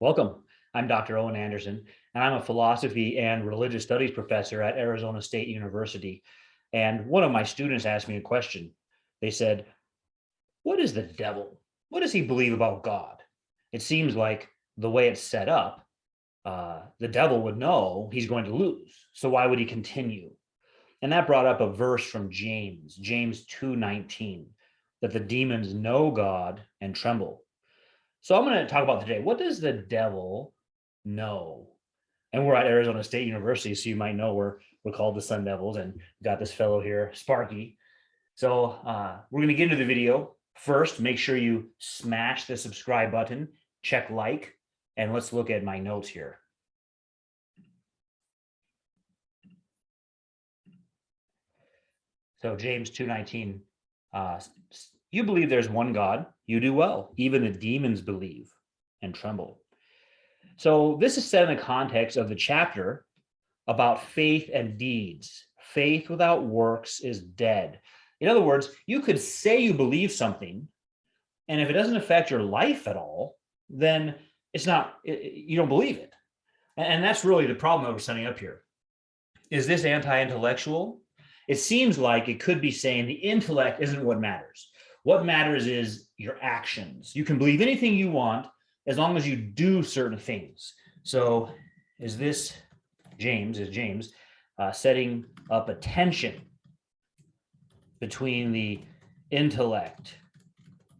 Welcome. I'm Dr. Owen Anderson, and I'm a philosophy and religious studies professor at Arizona State University. And one of my students asked me a question. They said, "What is the devil? What does he believe about God?" It seems like the way it's set up, the devil would know he's going to lose. So why would he continue? And that brought up a verse from James 2:19, that the demons know God and tremble. So I'm going to talk about today. What does the devil know? And we're at Arizona State University, so you might know we're called the Sun Devils, and we've got this fellow here, Sparky. So we're going to get into the video. First, make sure you smash the subscribe button, check like, and let's look at my notes here. So James 2:19, you believe there's one God, you do well. Even the demons believe and tremble. So this is set in the context of the chapter about faith and deeds. Faith without works is dead. In other words, you could say you believe something, and if it doesn't affect your life at all, then you don't believe it. And that's really the problem that we're setting up here. Is this anti-intellectual? It seems like it could be saying the intellect isn't what matters. What matters is your actions. You can believe anything you want as long as you do certain things. So is James setting up a tension between the intellect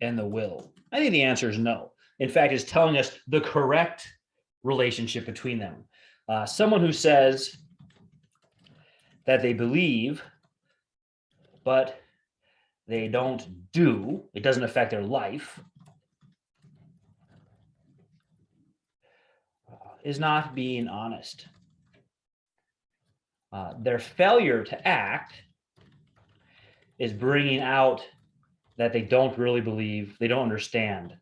and the will? I think the answer is no. In fact, it's telling us the correct relationship between them. Someone who says that they believe, but they don't do, it doesn't affect their life, is not being honest. Their failure to act is bringing out that they don't really believe, they don't understand,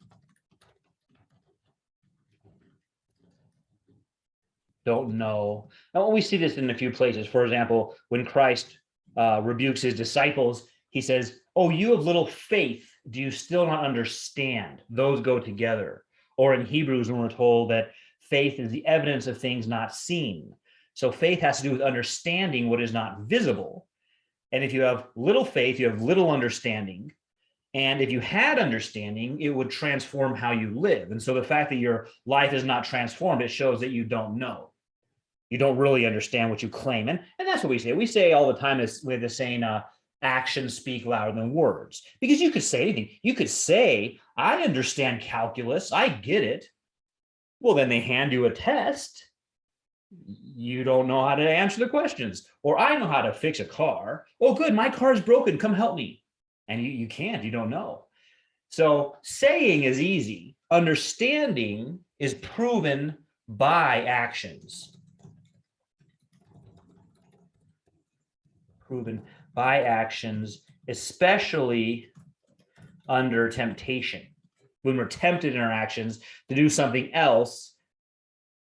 don't know. And we see this in a few places. For example, when Christ rebukes his disciples, he says, "Oh, you have little faith. Do you still not understand?" Those go together. Or in Hebrews, when we're told that faith is the evidence of things not seen. So faith has to do with understanding what is not visible. And if you have little faith, you have little understanding. And if you had understanding, it would transform how you live. And so the fact that your life is not transformed, it shows that you don't know. You don't really understand what you claim. And that's what we say. We say all the time with the saying, actions speak louder than words. Because you could say anything. You could say, "I understand calculus. I get it." Well, then they hand you a test. You don't know how to answer the questions. Or, "I know how to fix a car." "Oh, good, my car's broken. Come help me." And you can't. You don't know. So saying is easy. Understanding is proven by actions. Proven by actions, especially under temptation. When we're tempted in our actions to do something else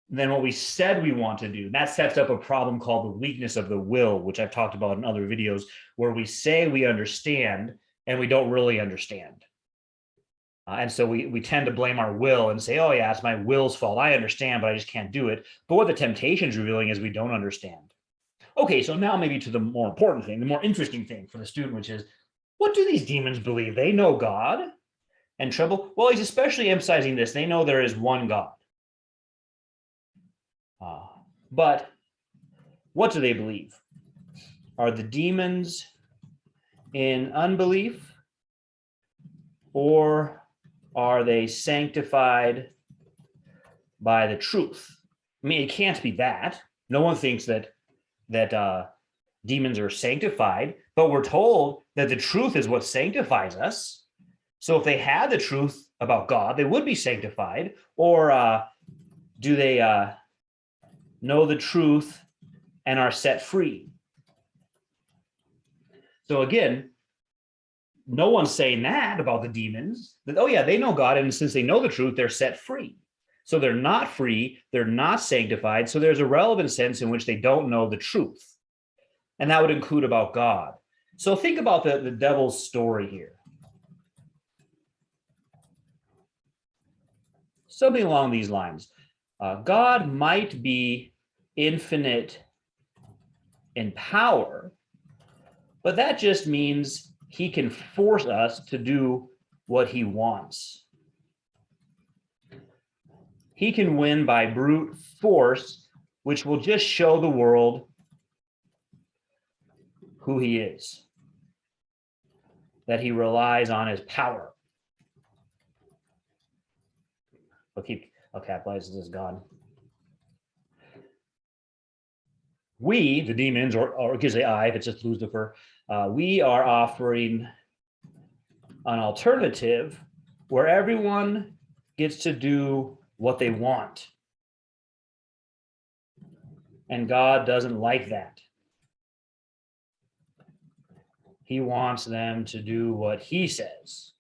than what we said we want to do, that sets up a problem called the weakness of the will, which I've talked about in other videos, where we say we understand and we don't really understand. And so we tend to blame our will and say, "Oh yeah, it's my will's fault. I understand, but I just can't do it." But what the temptation is revealing is we don't understand. Okay, so now maybe to the more important thing, the more interesting thing for the student, which is, what do these demons believe? They know God and tremble. Well, he's especially emphasizing this. They know there is one God. But what do they believe? Are the demons in unbelief, or are they sanctified by the truth? I mean, it can't be that. No one thinks that demons are sanctified, but we're told that the truth is what sanctifies us. So if they had the truth about God, they would be sanctified. Or do they know the truth and are set free? So again, no one's saying that about the demons, that, "Oh yeah, they know God, and since they know the truth, they're set free." So they're not free, they're not sanctified, so there's a relevant sense in which they don't know the truth. And that would include about God. So think about the devil's story here. something along these lines. God might be infinite in power, but that just means he can force us to do what he wants. He can win by brute force, which will just show the world who he is, that he relies on his power. I'll capitalize this, God. We, the demons, or you could say I, if it's just Lucifer, we are offering an alternative where everyone gets to do what they want. And God doesn't like that. He wants them to do what he says.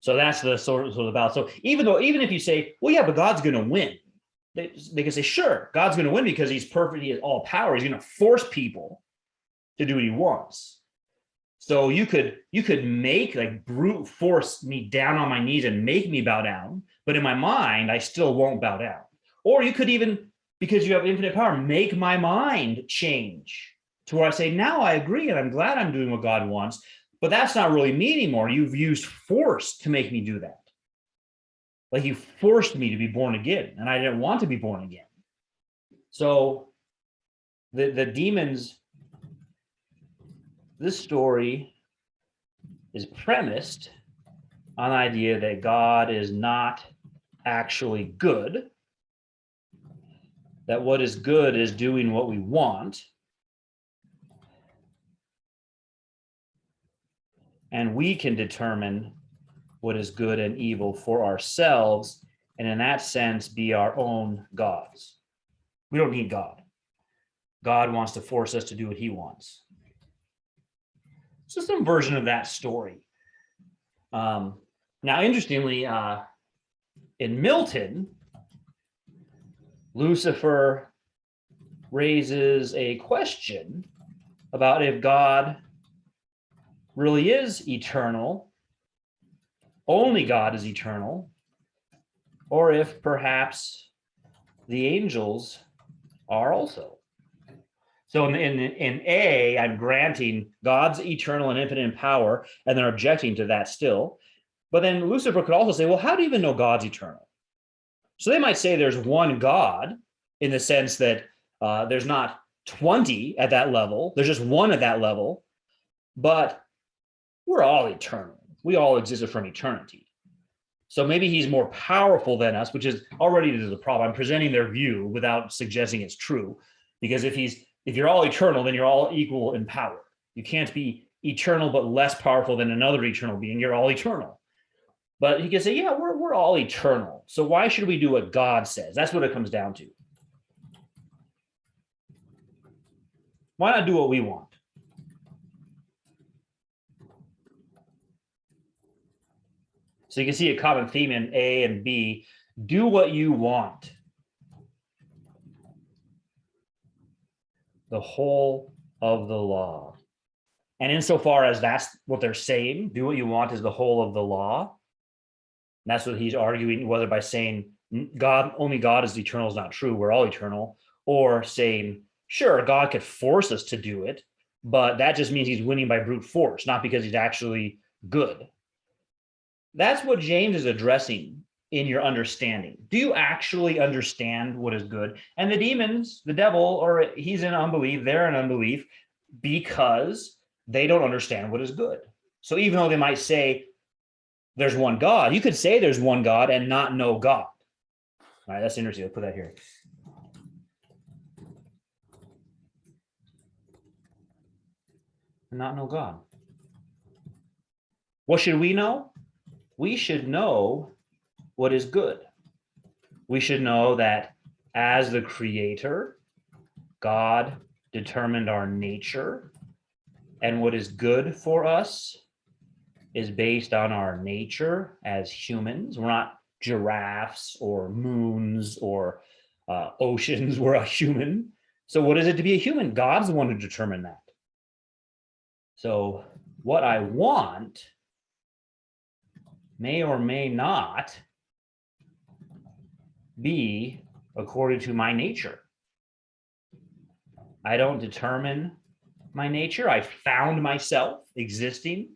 So that's the sort of about. So even if you say, well, yeah, but God's going to win, they can say, sure, God's going to win because he's perfect. He has all power. He's going to force people to do what he wants. So you could make, like, brute force me down on my knees and make me bow down, but in my mind, I still won't bow down. Or you could even, because you have infinite power, make my mind change to where I say, now I agree and I'm glad I'm doing what God wants, but that's not really me anymore. You've used force to make me do that. Like, you forced me to be born again, and I didn't want to be born again. So the demons, this story is premised on the idea that God is not actually good, that what is good is doing what we want, and we can determine what is good and evil for ourselves, and in that sense be our own gods. We don't need God. God wants to force us to do what he wants. So some version of that story. Now, interestingly, in Milton, Lucifer raises a question about if God really is eternal, only God is eternal, or if perhaps the angels are also. So in A, I'm granting God's eternal and infinite in power, and they're objecting to that still. But then Lucifer could also say, well, how do you even know God's eternal? So they might say there's one God in the sense that there's not 20 at that level. There's just one at that level, but we're all eternal. We all existed from eternity. So maybe he's more powerful than us, which is already the problem. I'm presenting their view without suggesting it's true, because if you're all eternal, then you're all equal in power. You can't be eternal but less powerful than another eternal being. You're all eternal. But he can say, yeah, we're all eternal. So why should we do what God says? That's what it comes down to. Why not do what we want? So you can see a common theme in A and B. Do what you want. The whole of the law. And insofar as that's what they're saying, do what you want is the whole of the law. And that's what he's arguing, whether by saying only God is eternal is not true, we're all eternal, or saying, sure, God could force us to do it, but that just means he's winning by brute force, not because he's actually good. That's what James is addressing in your understanding. Do you actually understand what is good? And the demons, the devil, or he's in unbelief, they're in unbelief because they don't understand what is good. So even though they might say there's one God, you could say there's one God and not know God. All right, that's interesting. I'll put that here. And not know God. What should we know? We should know what is good. We should know that as the creator, God determined our nature, and what is good for us is based on our nature as humans. We're not giraffes or moons or oceans. We're a human. So what is it to be a human? God's the one who determined that. So what I want may or may not be according to my nature. I don't determine my nature. I found myself existing.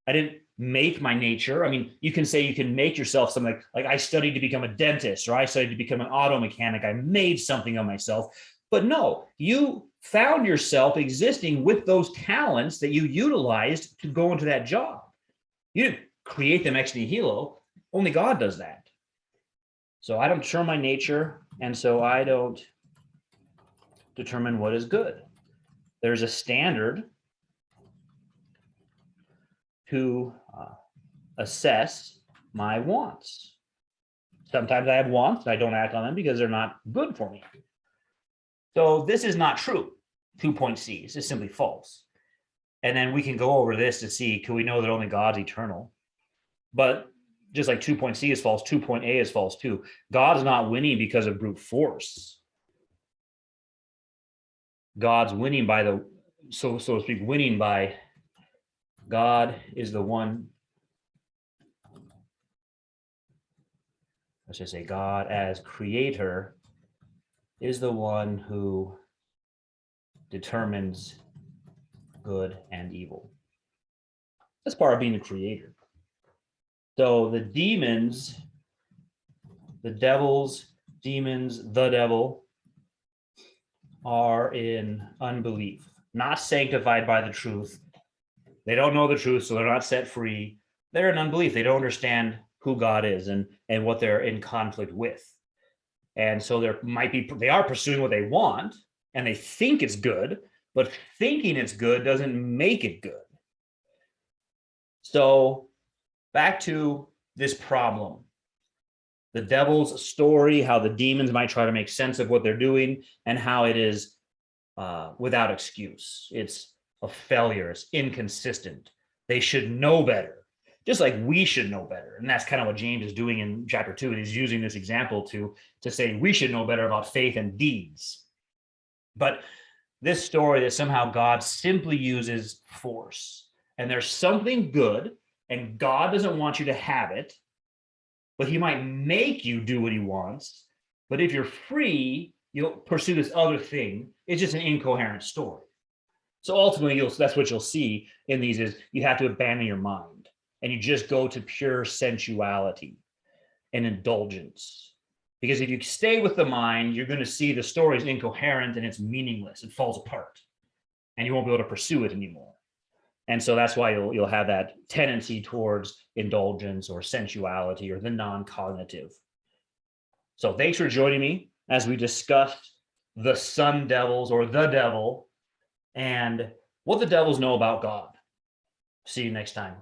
I didn't make my nature. I mean, you can say you can make yourself something like I studied to become a dentist, or I studied to become an auto mechanic. I made something of myself. But no, you found yourself existing with those talents that you utilized to go into that job. You didn't create them ex nihilo. Only God does that. So I don't determine my nature, and so I don't determine what is good. There's a standard to assess my wants. Sometimes I have wants and I don't act on them because they're not good for me. So this is not true. 2.C is just simply false. And then we can go over this to see, can we know that only God's eternal? But just like 2.C is false, 2.A is false too. God's not winning because of brute force. God's winning by the, so to speak, winning by God is the one, let's just say God as creator is the one who determines good and evil. That's part of being a creator. So the demons, the devils, demons, the devil are in unbelief, not sanctified by the truth. They don't know the truth, so they're not set free. They're in unbelief. They don't understand who God is and what they're in conflict with. And so they are pursuing what they want and they think it's good, but thinking it's good doesn't make it good. So back to this problem. The devil's story, how the demons might try to make sense of what they're doing, and how it is without excuse. It's a failure. It's inconsistent. They should know better, just like we should know better. And that's kind of what James is doing in chapter 2. He's using this example to say we should know better about faith and deeds. But this story that somehow God simply uses force, and there's something good, and God doesn't want you to have it, but he might make you do what he wants. But if you're free, you'll pursue this other thing. It's just an incoherent story. So ultimately, that's what you'll see in these is you have to abandon your mind and you just go to pure sensuality and indulgence. Because if you stay with the mind, you're going to see the story is incoherent and it's meaningless. It falls apart and you won't be able to pursue it anymore. And so that's why you'll have that tendency towards indulgence or sensuality or the non-cognitive. So thanks for joining me as we discussed the sun devils or the devil and what the devils know about God. See you next time.